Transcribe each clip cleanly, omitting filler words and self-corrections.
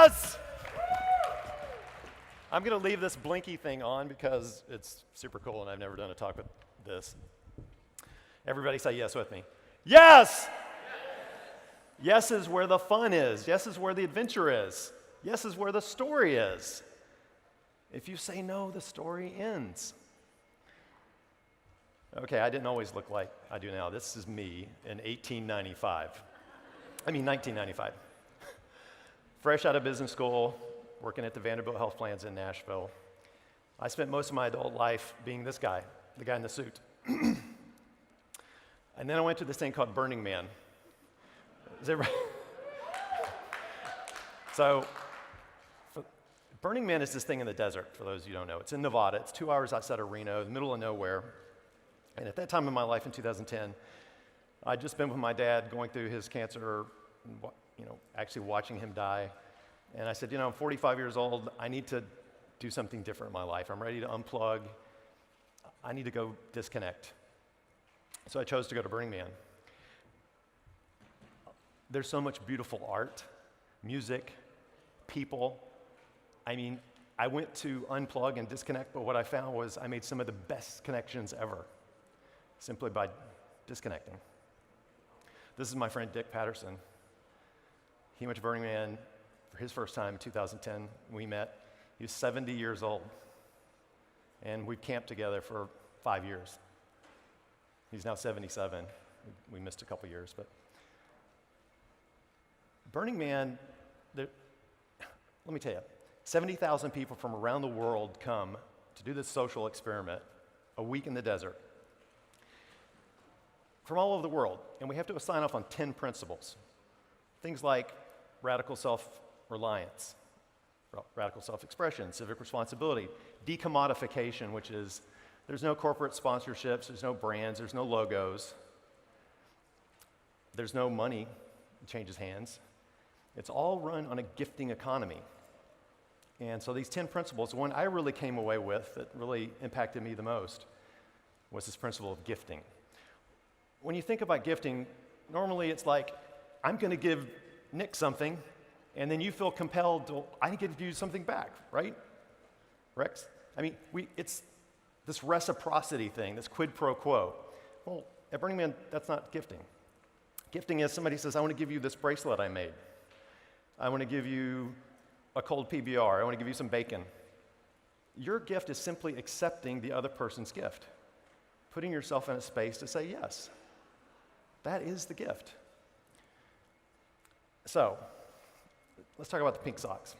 Yes! I'm going to leave this blinky thing on because it's super cool and I've never done a talk with this. Everybody say yes with me. Yes! Yes is where the fun is. Yes is where the adventure is. Yes is where the story is. If you say no, the story ends. Okay, I didn't always look like I do now. This is me in 1995. Fresh out of business school, working at the Vanderbilt Health Plans in Nashville. I spent most of my adult life being this guy, the guy in the suit. And then I went to this thing called Burning Man. Is it right? So, Burning Man is this thing in the desert, for those of you who don't know. It's in Nevada. It's 2 hours outside of Reno, in the middle of nowhere. And at that time in my life in 2010, I'd just been with my dad going through his cancer, actually watching him die. And I said, I'm 45 years old. I need to do something different in my life. I'm ready to unplug. I need to go disconnect. So I chose to go to Burning Man. There's so much beautiful art, music, people. I mean, I went to unplug and disconnect, but what I found was I made some of the best connections ever, simply by disconnecting. This is my friend Dick Patterson. He went to Burning Man for his first time in 2010. We met. He was 70 years old, and we camped together for 5 years. He's now 77. We missed a couple years, but Burning Man, let me tell you, 70,000 people from around the world come to do this social experiment, a week in the desert, from all over the world, and we have to sign off on 10 principles. Things like radical self-reliance, radical self-expression, civic responsibility, decommodification, which is there's no corporate sponsorships, there's no brands, there's no logos, there's no money that changes hands. It's all run on a gifting economy. And so these 10 principles, the one I really came away with that really impacted me the most was this principle of gifting. When you think about gifting, normally it's like, I'm going to give Nick something, and then you feel compelled to, I give you something back, right? Rex? I mean, it's this reciprocity thing, this quid pro quo. Well, at Burning Man, that's not gifting. Gifting is somebody says, I want to give you this bracelet I made. I want to give you a cold PBR. I want to give you some bacon. Your gift is simply accepting the other person's gift, putting yourself in a space to say yes. That is the gift. So, let's talk about the Pinksocks.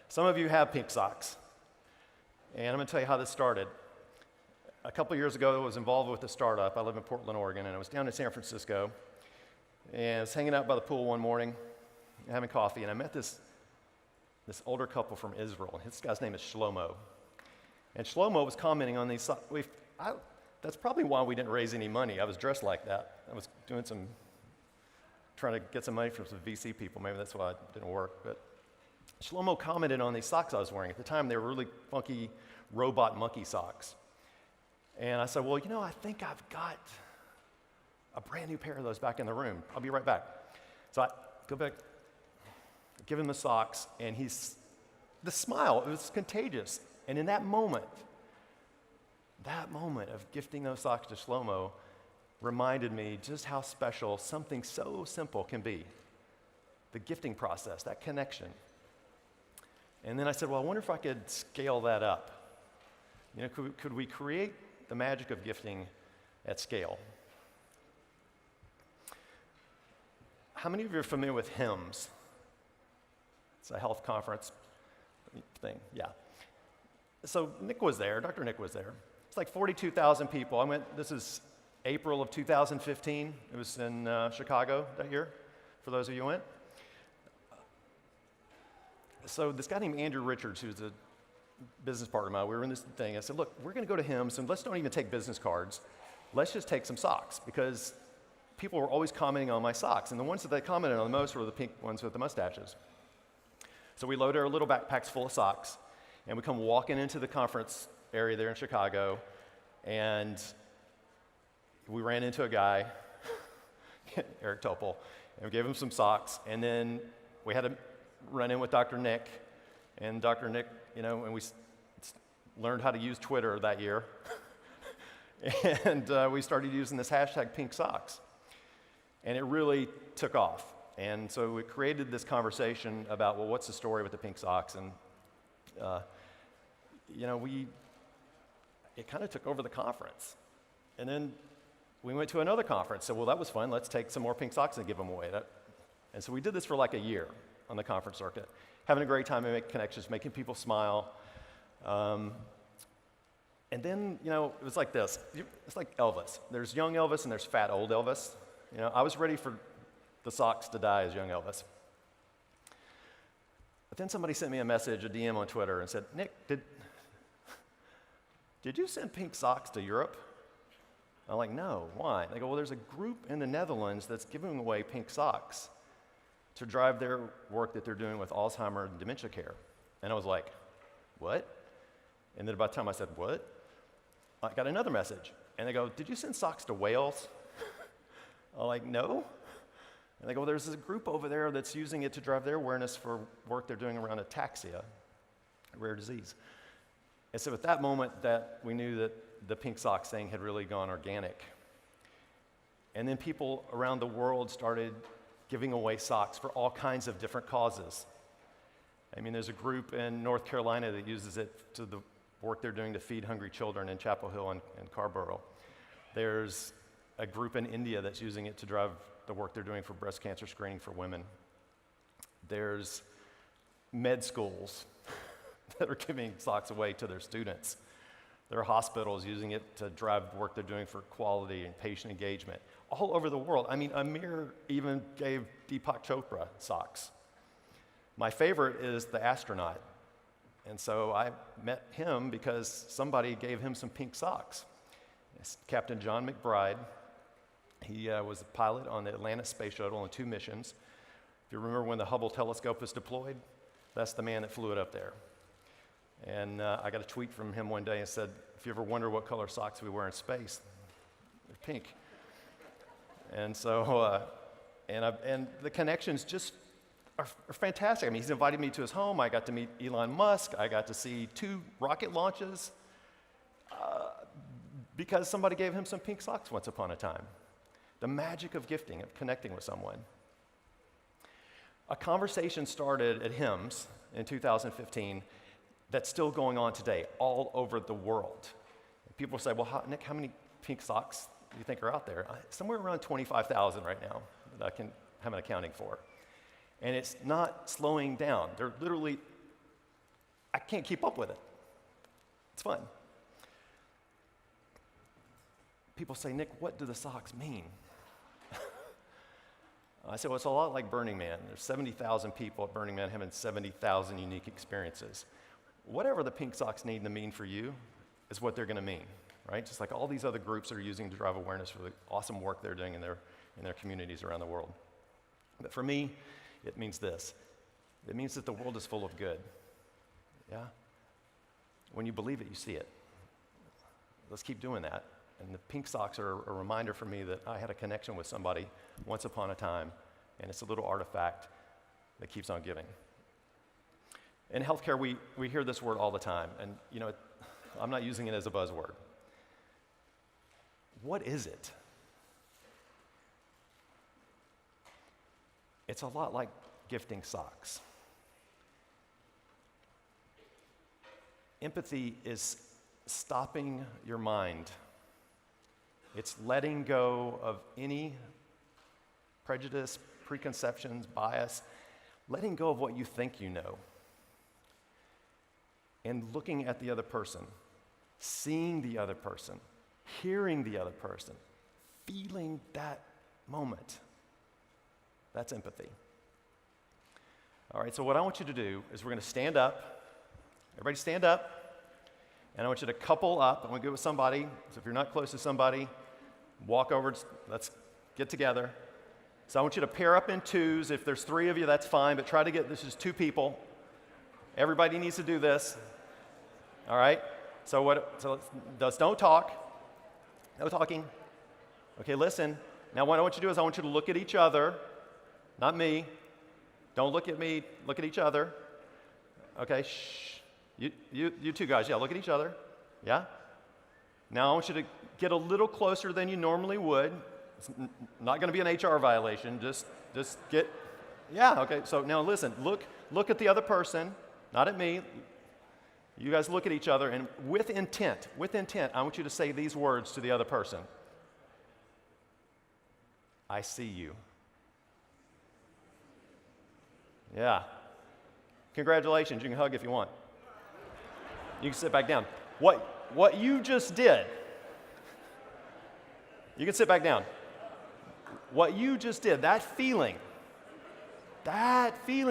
Some of you have Pinksocks, and I'm going to tell you how this started. A couple years ago, I was involved with a startup. I live in Portland, Oregon, and I was down in San Francisco, and I was hanging out by the pool one morning, having coffee, and I met this older couple from Israel. This guy's name is Shlomo. And Shlomo was commenting on these socks. That's probably why we didn't raise any money. I was dressed like that. I was trying to get some money from some VC people. Maybe that's why it didn't work. But Shlomo commented on these socks I was wearing. At the time, they were really funky robot monkey socks. And I said, well, I think I've got a brand new pair of those back in the room. I'll be right back. So I go back, give him the socks, and the smile, it was contagious. And in that moment of gifting those socks to Shlomo reminded me just how special something so simple can be. The gifting process, that connection. And then I said, well, I wonder if I could scale that up. Could we create the magic of gifting at scale? How many of you are familiar with HIMSS? It's a health conference thing, yeah. So Nick was there, Dr. Nick was there. It's like 42,000 people. This is April of 2015. It was in Chicago that year, for those of you who went. So this guy named Andrew Richards, who's a business partner of mine, we were in this thing. I said, look, we're going to go to HIMSS, and let's don't even take business cards. Let's just take some socks, because people were always commenting on my socks, and the ones that they commented on the most were the pink ones with the mustaches. So we loaded our little backpacks full of socks, and we come walking into the conference area there in Chicago, and we ran into a guy, Eric Topol, and we gave him some socks, and then we had to run in with Dr. Nick, and Dr. Nick, and we learned how to use Twitter that year. And we started using this hashtag Pinksocks. And it really took off. And so we created this conversation about, well, what's the story with the Pinksocks? And, it kind of took over the conference. And then we went to another conference. So, well, that was fun. Let's take some more Pinksocks and give them away. And so we did this for like a year on the conference circuit, having a great time and making connections, making people smile. And then, it was like this. It's like Elvis. There's young Elvis and there's fat old Elvis. I was ready for the socks to die as young Elvis. But then somebody sent me a message, a DM on Twitter, and said, Nick, did you send pink socks to Europe? I'm like, no, why? They go, well, there's a group in the Netherlands that's giving away pink socks to drive their work that they're doing with Alzheimer's and dementia care. And I was like, what? And then by the time I said, what? I got another message. And they go, did you send socks to Wales? I'm like, no. And they go, well, there's a group over there that's using it to drive their awareness for work they're doing around ataxia, a rare disease. And so at that moment that we knew that the pink socks thing had really gone organic. And then people around the world started giving away socks for all kinds of different causes. I mean, there's a group in North Carolina that uses it to the work they're doing to feed hungry children in Chapel Hill and Carborough. There's a group in India that's using it to drive the work they're doing for breast cancer screening for women. There's med schools that are giving socks away to their students. There are hospitals using it to drive the work they're doing for quality and patient engagement all over the world. I mean, Amir even gave Deepak Chopra socks. My favorite is the astronaut. And so I met him because somebody gave him some pink socks. It's Captain John McBride. He was a pilot on the Atlantis Space Shuttle on 2 missions. If you remember when the Hubble telescope was deployed, that's the man that flew it up there. And I got a tweet from him one day and said, if you ever wonder what color socks we wear in space, they're pink. And so, and the connections just are fantastic. I mean, he's invited me to his home. I got to meet Elon Musk. I got to see 2 rocket launches because somebody gave him some pink socks once upon a time. The magic of gifting, of connecting with someone. A conversation started at HIMSS in 2015 that's still going on today all over the world. People say, well, Nick, how many pink socks do you think are out there? Somewhere around 25,000 right now that I can have an accounting for. And it's not slowing down. They're literally, I can't keep up with it. It's fun. People say, Nick, what do the socks mean? I said, well, it's a lot like Burning Man. There's 70,000 people at Burning Man having 70,000 unique experiences. Whatever the pink socks need to mean for you is what they're going to mean, right? Just like all these other groups are using to drive awareness for the awesome work they're doing in their communities around the world. But for me, it means this. It means that the world is full of good. Yeah? When you believe it, you see it. Let's keep doing that. And the pink socks are a reminder for me that I had a connection with somebody once upon a time, and it's a little artifact that keeps on giving. In healthcare, we hear this word all the time, and I'm not using it as a buzzword. What is it? It's a lot like gifting socks. Empathy is stopping your mind. It's letting go of any prejudice, preconceptions, bias, letting go of what you think you know, and looking at the other person, seeing the other person, hearing the other person, feeling that moment. That's empathy. All right, so what I want you to do is we're going to stand up. Everybody stand up. And I want you to couple up. I want to go with somebody. So if you're not close to somebody, walk over. Let's get together. So I want you to pair up in 2s. If there's 3 of you, that's fine. But try to get, this is 2 people. Everybody needs to do this. All right? So don't talk. No talking. Okay, listen. Now what I want you to do is I want you to look at each other, not me. Don't look at me, look at each other. Okay, shh. You two guys, yeah, look at each other. Yeah? Now I want you to get a little closer than you normally would. It's not going to be an HR violation. Just get, yeah, okay. So now listen, look at the other person, not at me. You guys look at each other, and with intent, I want you to say these words to the other person. I see you. Yeah. Congratulations. You can hug if you want. You can sit back down. What you just did, you can sit back down. What you just did, that feeling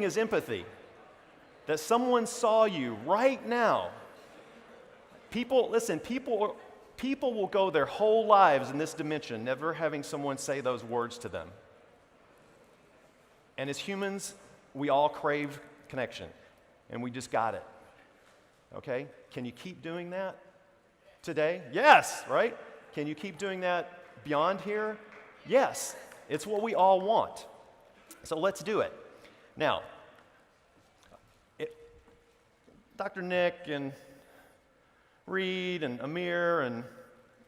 is empathy. That someone saw you right now. People will go their whole lives in this dimension never having someone say those words to them. And as humans, we all crave connection, and we just got it. Okay? Can you keep doing that today? Yes, right? Can you keep doing that beyond here? Yes. It's what we all want. So let's do it. Now, Dr. Nick and Reed and Amir and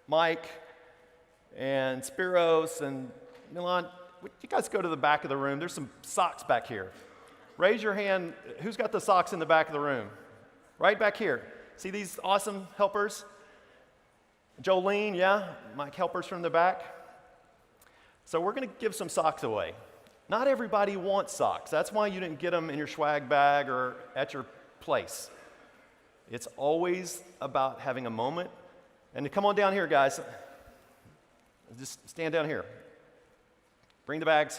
Mike and Spiros and Milan, you guys go to the back of the room. There's some socks back here. Raise your hand. Who's got the socks in the back of the room? Right back here. See these awesome helpers? Jolene, yeah? Mike helpers from the back. So we're going to give some socks away. Not everybody wants socks. That's why you didn't get them in your swag bag or at your place. It's always about having a moment. And to come on down here, guys. Just stand down here. Bring the bags.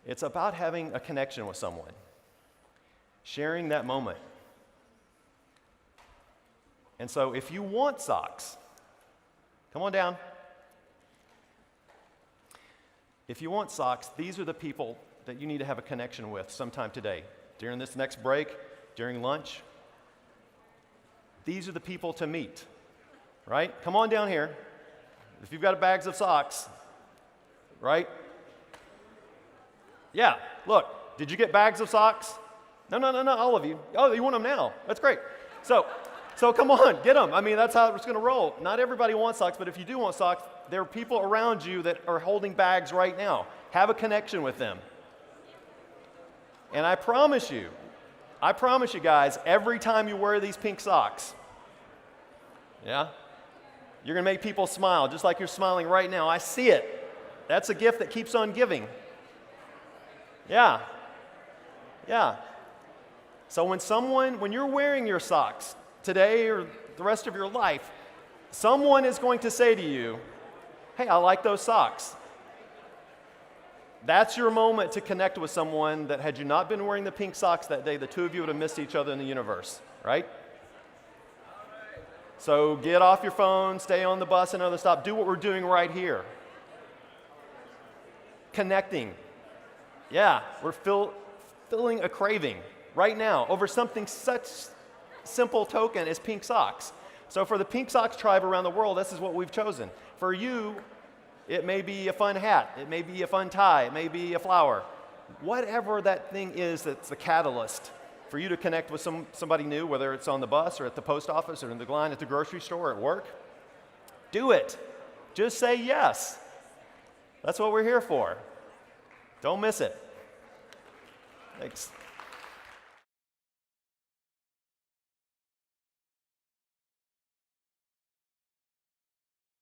It's about having a connection with someone. Sharing that moment. And so if you want socks, come on down. If you want socks, these are the people that you need to have a connection with sometime today. During this next break, during lunch. These are the people to meet, right? Come on down here. If you've got bags of socks, right? Yeah, look, did you get bags of socks? No, all of you. Oh, you want them now. That's great. So come on, get them. I mean, that's how it's going to roll. Not everybody wants socks, but if you do want socks, there are people around you that are holding bags right now. Have a connection with them. And I promise you guys, every time you wear these pink socks, yeah, you're going to make people smile, just like you're smiling right now. I see it. That's a gift that keeps on giving. Yeah. So when you're wearing your socks today or the rest of your life, someone is going to say to you, hey, I like those socks. That's your moment to connect with someone that had you not been wearing the pink socks that day, the two of you would have missed each other in the universe, right? So get off your phone, stay on the bus, another stop. Do what we're doing right here. Connecting. Yeah, we're filling a craving right now over something such simple token as pink socks. So for the Pink Socks tribe around the world, this is what we've chosen. For you, it may be a fun hat. It may be a fun tie. It may be a flower. Whatever that thing is that's the catalyst for you to connect with somebody new, whether it's on the bus or at the post office or in the line at the grocery store or at work, do it. Just say yes. That's what we're here for. Don't miss it. Thanks.